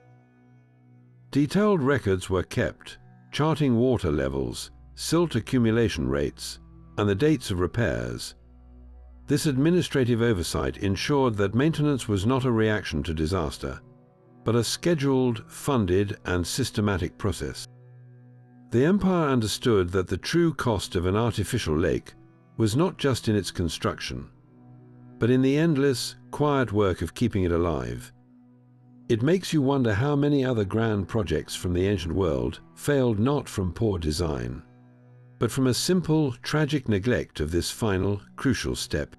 Detailed records were kept, charting water levels, silt accumulation rates, and the dates of repairs. This administrative oversight ensured that maintenance was not a reaction to disaster, but a scheduled, funded, and systematic process. The empire understood that the true cost of an artificial lake was not just in its construction, but in the endless, quiet work of keeping it alive. It makes you wonder how many other grand projects from the ancient world failed not from poor design, but from a simple, tragic neglect of this final, crucial step.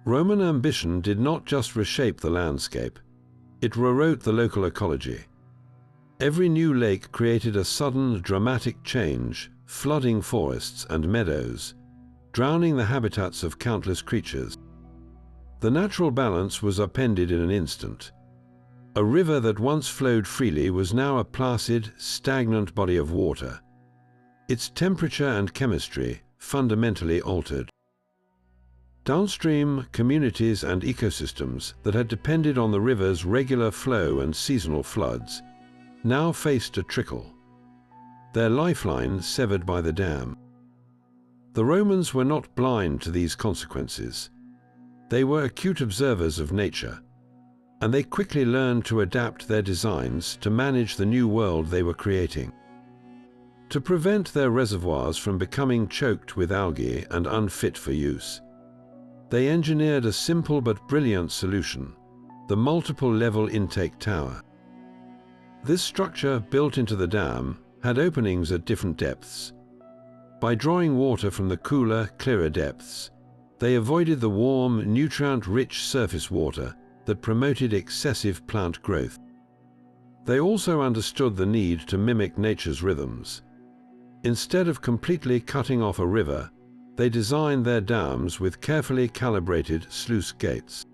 Roman ambition did not just reshape the landscape, it rewrote the local ecology. Every new lake created a sudden, dramatic change, flooding forests and meadows, drowning the habitats of countless creatures. The natural balance was upended in an instant. A river that once flowed freely was now a placid, stagnant body of water, its temperature and chemistry fundamentally altered. Downstream, communities and ecosystems that had depended on the river's regular flow and seasonal floods now faced a trickle, their lifeline severed by the dam. The Romans were not blind to these consequences. They were acute observers of nature, and they quickly learned to adapt their designs to manage the new world they were creating. To prevent their reservoirs from becoming choked with algae and unfit for use, they engineered a simple but brilliant solution, the multiple-level intake tower. This structure, built into the dam, had openings at different depths. By drawing water from the cooler, clearer depths, they avoided the warm, nutrient-rich surface water that promoted excessive plant growth. They also understood the need to mimic nature's rhythms. Instead of completely cutting off a river, they designed their dams with carefully calibrated sluice gates.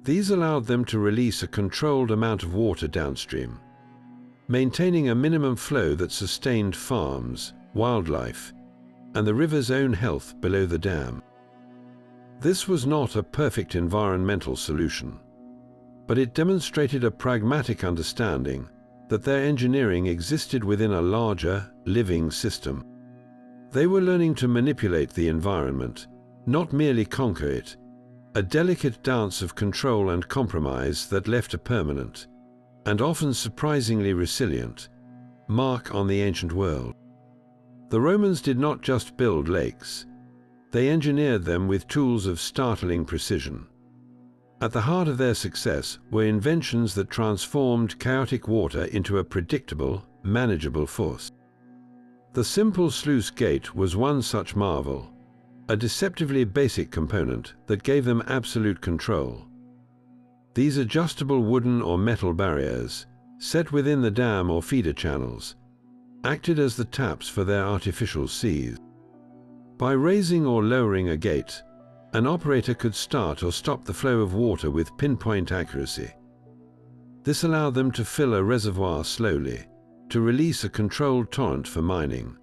These allowed them to release a controlled amount of water downstream, maintaining a minimum flow that sustained farms, wildlife, and the river's own health below the dam. This was not a perfect environmental solution, but it demonstrated a pragmatic understanding that their engineering existed within a larger, living system. They were learning to manipulate the environment, not merely conquer it, a delicate dance of control and compromise that left a permanent, and often surprisingly resilient, mark on the ancient world. The Romans did not just build lakes, they engineered them with tools of startling precision. At the heart of their success were inventions that transformed chaotic water into a predictable, manageable force. The simple sluice gate was one such marvel, a deceptively basic component that gave them absolute control. These adjustable wooden or metal barriers, set within the dam or feeder channels, acted as the taps for their artificial seas. By raising or lowering a gate, an operator could start or stop the flow of water with pinpoint accuracy. This allowed them to fill a reservoir slowly, to release a controlled torrent for mining,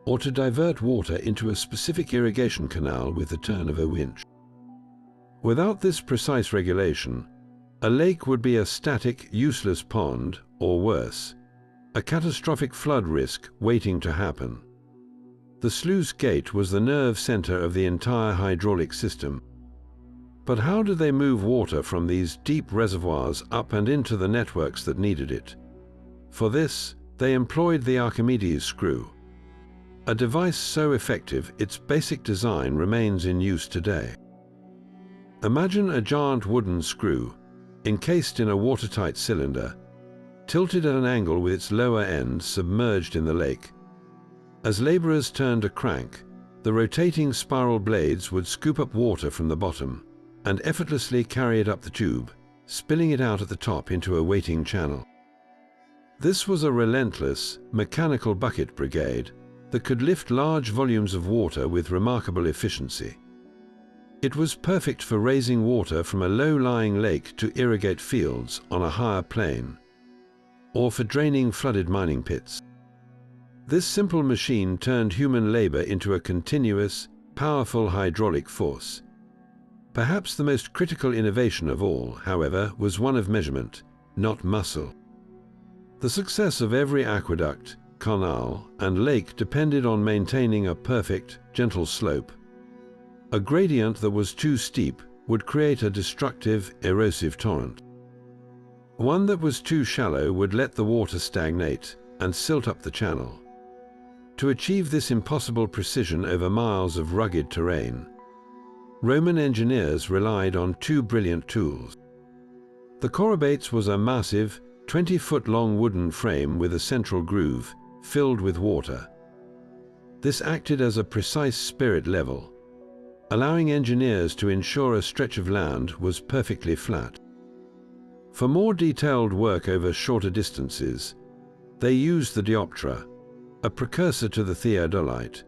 or to divert water into a specific irrigation canal with the turn of a winch. Without this precise regulation, a lake would be a static, useless pond, or worse, a catastrophic flood risk waiting to happen. The sluice gate was the nerve center of the entire hydraulic system. But how did they move water from these deep reservoirs up and into the networks that needed it? For this, they employed the Archimedes screw, a device so effective its basic design remains in use today. Imagine a giant wooden screw, encased in a watertight cylinder, tilted at an angle with its lower end submerged in the lake. As laborers turned a crank, the rotating spiral blades would scoop up water from the bottom and effortlessly carry it up the tube, spilling it out at the top into a waiting channel. This was a relentless, mechanical bucket brigade that could lift large volumes of water with remarkable efficiency. It was perfect for raising water from a low-lying lake to irrigate fields on a higher plane, or for draining flooded mining pits. This simple machine turned human labor into a continuous, powerful hydraulic force. Perhaps the most critical innovation of all, however, was one of measurement, not muscle. The success of every aqueduct, canal, and lake depended on maintaining a perfect, gentle slope. A gradient that was too steep would create a destructive, erosive torrent. One that was too shallow would let the water stagnate and silt up the channel. To achieve this impossible precision over miles of rugged terrain, Roman engineers relied on two brilliant tools. The chorobates was a massive, 20-foot-long wooden frame with a central groove filled with water. This acted as a precise spirit level, allowing engineers to ensure a stretch of land was perfectly flat. For more detailed work over shorter distances, they used the dioptra, a precursor to the theodolite,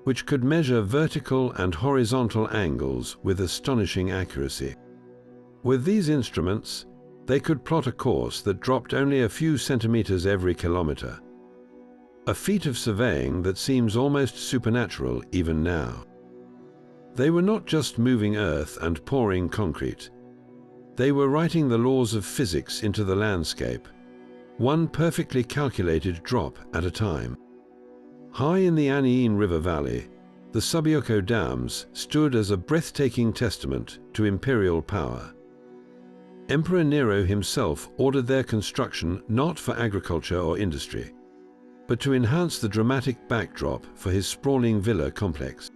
which could measure vertical and horizontal angles with astonishing accuracy. With these instruments, they could plot a course that dropped only a few centimeters every kilometer, a feat of surveying that seems almost supernatural even now. They were not just moving earth and pouring concrete. They were writing the laws of physics into the landscape, one perfectly calculated drop at a time. High in the Aniene River Valley, the Subiaco dams stood as a breathtaking testament to imperial power. Emperor Nero himself ordered their construction not for agriculture or industry, but to enhance the dramatic backdrop for his sprawling villa complex.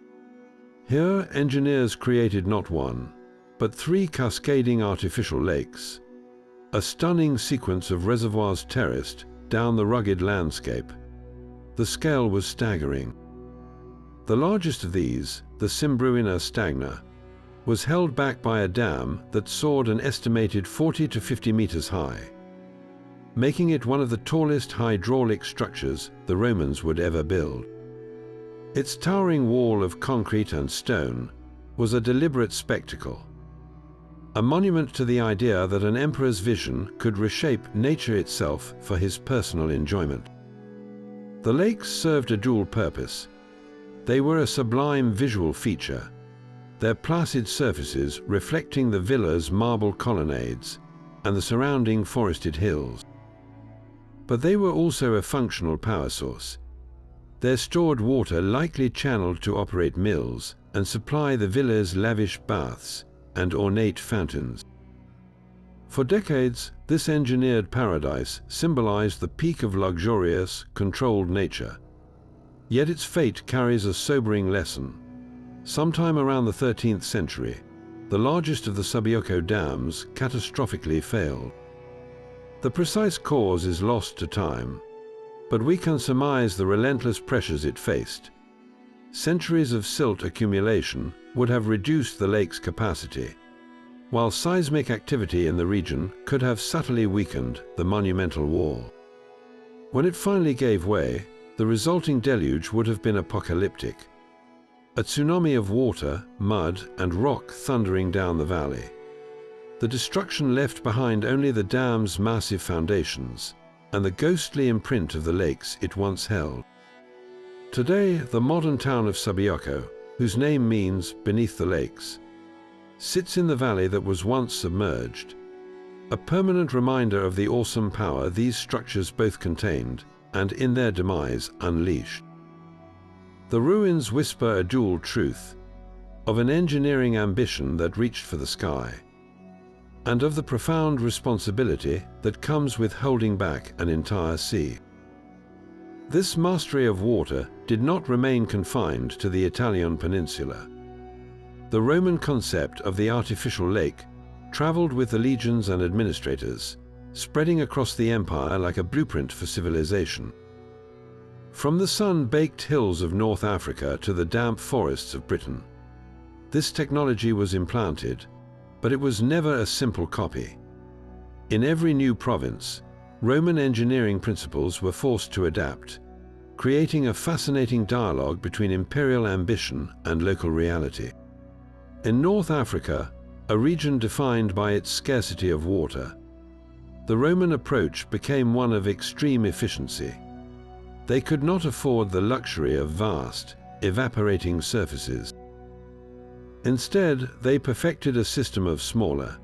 Here, engineers created not one, but three cascading artificial lakes, a stunning sequence of reservoirs terraced down the rugged landscape. The scale was staggering. The largest of these, the Simbruina Stagna, was held back by a dam that soared an estimated 40 to 50 meters high, making it one of the tallest hydraulic structures the Romans would ever build. Its towering wall of concrete and stone was a deliberate spectacle, a monument to the idea that an emperor's vision could reshape nature itself for his personal enjoyment. The lakes served a dual purpose. They were a sublime visual feature, their placid surfaces reflecting the villa's marble colonnades and the surrounding forested hills. But they were also a functional power source. Their stored water likely channeled to operate mills and supply the villa's lavish baths and ornate fountains. For decades, this engineered paradise symbolized the peak of luxurious, controlled nature. Yet its fate carries a sobering lesson. Sometime around the 13th century, the largest of the Subiaco dams catastrophically failed. The precise cause is lost to time, but we can surmise the relentless pressures it faced. Centuries of silt accumulation would have reduced the lake's capacity, while seismic activity in the region could have subtly weakened the monumental wall. When it finally gave way, the resulting deluge would have been apocalyptic. A tsunami of water, mud, and rock thundering down the valley. The destruction left behind only the dam's massive foundations and the ghostly imprint of the lakes it once held. Today, the modern town of Subiaco, whose name means beneath the lakes, sits in the valley that was once submerged, a permanent reminder of the awesome power these structures both contained and, in their demise, unleashed. The ruins whisper a dual truth, of an engineering ambition that reached for the sky, and of the profound responsibility that comes with holding back an entire sea. This mastery of water did not remain confined to the Italian peninsula. The Roman concept of the artificial lake traveled with the legions and administrators, spreading across the empire like a blueprint for civilization. From the sun-baked hills of North Africa to the damp forests of Britain, this technology was implanted, but it was never a simple copy. In every new province, Roman engineering principles were forced to adapt, creating a fascinating dialogue between imperial ambition and local reality. In North Africa, a region defined by its scarcity of water, the Roman approach became one of extreme efficiency. They could not afford the luxury of vast, evaporating surfaces. Instead, they perfected a system of smaller,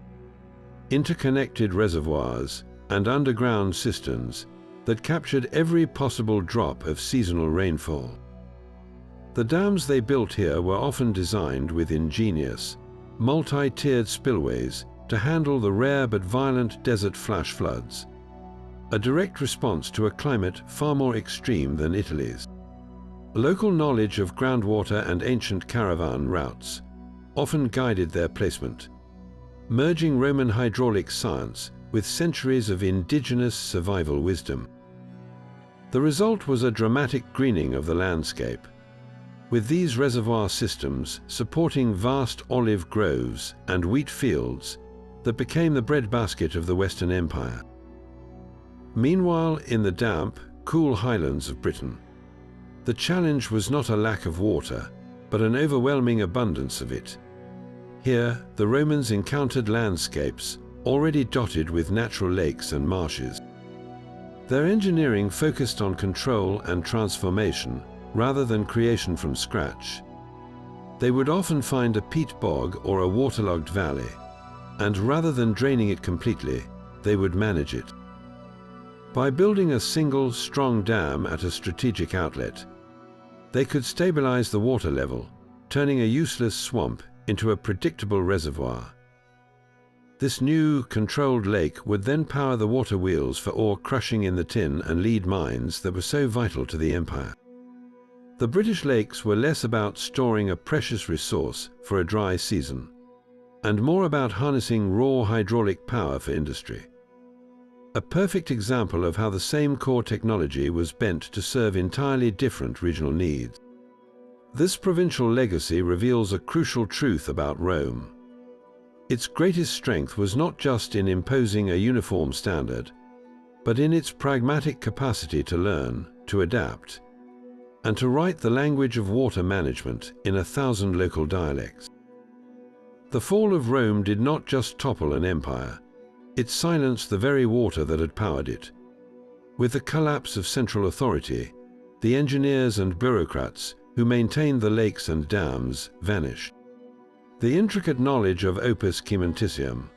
interconnected reservoirs and underground cisterns that captured every possible drop of seasonal rainfall. The dams they built here were often designed with ingenious, multi-tiered spillways to handle the rare but violent desert flash floods, a direct response to a climate far more extreme than Italy's. Local knowledge of groundwater and ancient caravan routes often guided their placement, merging Roman hydraulic science with centuries of indigenous survival wisdom. The result was a dramatic greening of the landscape, with these reservoir systems supporting vast olive groves and wheat fields that became the breadbasket of the Western Empire. Meanwhile, in the damp, cool highlands of Britain, the challenge was not a lack of water, but an overwhelming abundance of it. Here, the Romans encountered landscapes already dotted with natural lakes and marshes. Their engineering focused on control and transformation rather than creation from scratch. They would often find a peat bog or a waterlogged valley, and rather than draining it completely, they would manage it. By building a single, strong dam at a strategic outlet, they could stabilize the water level, turning a useless swamp into a predictable reservoir. This new, controlled lake would then power the water wheels for ore crushing in the tin and lead mines that were so vital to the empire. The British lakes were less about storing a precious resource for a dry season, and more about harnessing raw hydraulic power for industry. A perfect example of how the same core technology was bent to serve entirely different regional needs. This provincial legacy reveals a crucial truth about Rome. Its greatest strength was not just in imposing a uniform standard, but in its pragmatic capacity to learn, to adapt, and to write the language of water management in 1,000 local dialects. The fall of Rome did not just topple an empire, it silenced the very water that had powered it. With the collapse of central authority, the engineers and bureaucrats who maintained the lakes and dams vanished. The intricate knowledge of opus cementitium,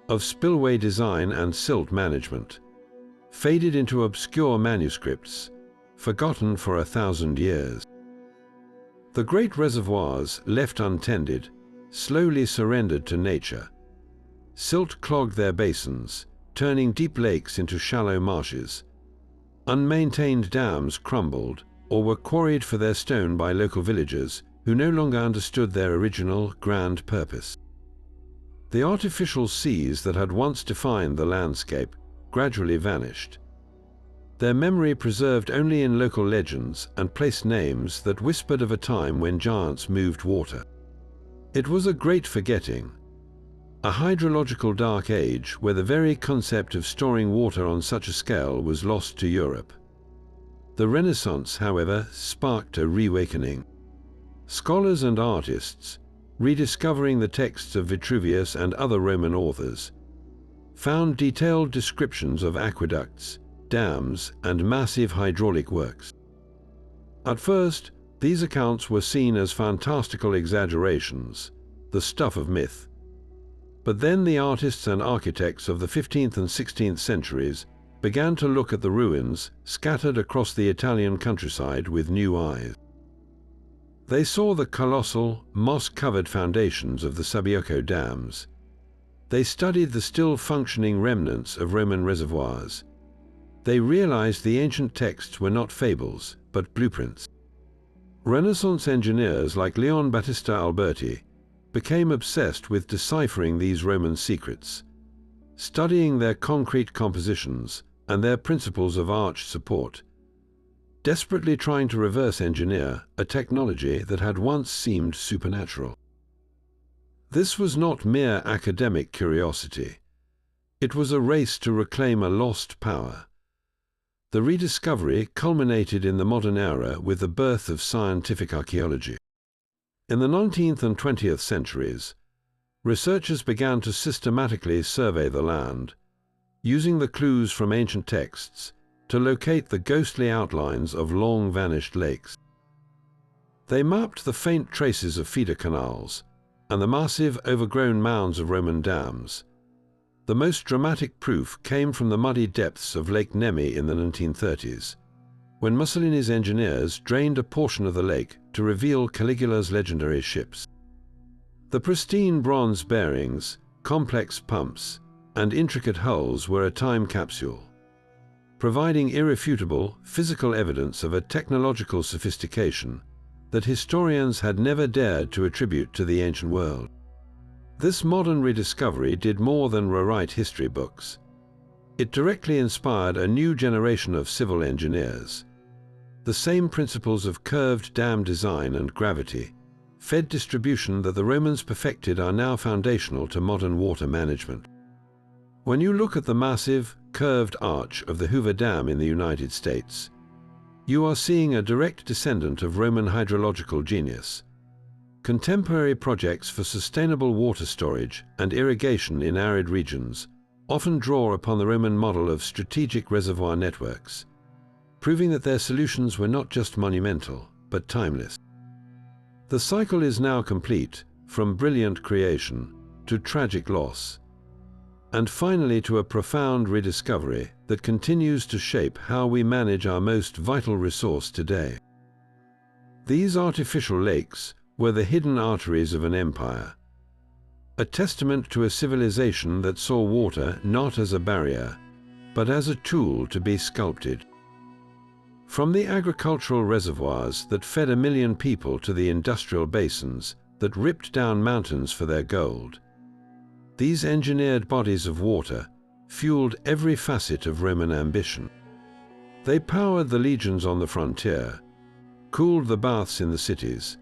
of spillway design and silt management, faded into obscure manuscripts, forgotten for 1,000 years. The great reservoirs, left untended, slowly surrendered to nature. Silt clogged their basins, turning deep lakes into shallow marshes. Unmaintained dams crumbled or were quarried for their stone by local villagers who no longer understood their original, grand purpose. The artificial seas that had once defined the landscape gradually vanished, their memory preserved only in local legends and place names that whispered of a time when giants moved water. It was a great forgetting, a hydrological dark age where the very concept of storing water on such a scale was lost to Europe. The Renaissance, however, sparked a reawakening. Scholars and artists, rediscovering the texts of Vitruvius and other Roman authors, found detailed descriptions of aqueducts, dams, and massive hydraulic works. At first, these accounts were seen as fantastical exaggerations, the stuff of myth. But then the artists and architects of the 15th and 16th centuries began to look at the ruins scattered across the Italian countryside with new eyes. They saw the colossal, moss-covered foundations of the Sabbiocco dams. They studied the still functioning remnants of Roman reservoirs. They realized the ancient texts were not fables, but blueprints. Renaissance engineers like Leon Battista Alberti became obsessed with deciphering these Roman secrets, studying their concrete compositions and their principles of arch support, desperately trying to reverse engineer a technology that had once seemed supernatural. This was not mere academic curiosity. It was a race to reclaim a lost power. The rediscovery culminated in the modern era with the birth of scientific archaeology. In the 19th and 20th centuries, researchers began to systematically survey the land, using the clues from ancient texts to locate the ghostly outlines of long-vanished lakes. They mapped the faint traces of feeder canals and the massive, overgrown mounds of Roman dams. The most dramatic proof came from the muddy depths of Lake Nemi in the 1930s, when Mussolini's engineers drained a portion of the lake to reveal Caligula's legendary ships. The pristine bronze bearings, complex pumps, and intricate hulls were a time capsule, providing irrefutable physical evidence of a technological sophistication that historians had never dared to attribute to the ancient world. This modern rediscovery did more than rewrite history books. It directly inspired a new generation of civil engineers. The same principles of curved dam design and gravity, fed distribution that the Romans perfected are now foundational to modern water management. When you look at the massive, curved arch of the Hoover Dam in the United States, you are seeing a direct descendant of Roman hydrological genius. Contemporary projects for sustainable water storage and irrigation in arid regions often draw upon the Roman model of strategic reservoir networks, proving that their solutions were not just monumental, but timeless. The cycle is now complete, from brilliant creation to tragic loss, and finally to a profound rediscovery that continues to shape how we manage our most vital resource today. These artificial lakes were the hidden arteries of an empire, a testament to a civilization that saw water not as a barrier, but as a tool to be sculpted. From the agricultural reservoirs that fed 1 million people to the industrial basins that ripped down mountains for their gold, these engineered bodies of water fueled every facet of Roman ambition. They powered the legions on the frontier, cooled the baths in the cities,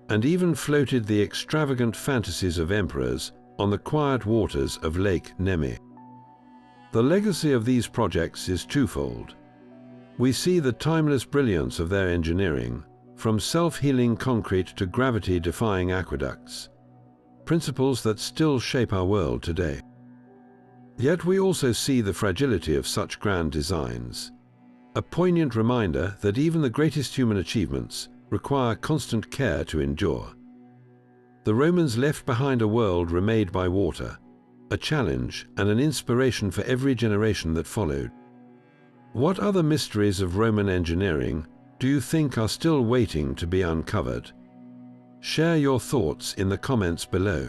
and even floated the extravagant fantasies of emperors on the quiet waters of Lake Nemi. The legacy of these projects is twofold. We see the timeless brilliance of their engineering, from self-healing concrete to gravity-defying aqueducts, principles that still shape our world today. Yet we also see the fragility of such grand designs, a poignant reminder that even the greatest human achievements require constant care to endure. The Romans left behind a world remade by water, a challenge and an inspiration for every generation that followed. What other mysteries of Roman engineering do you think are still waiting to be uncovered? Share your thoughts in the comments below.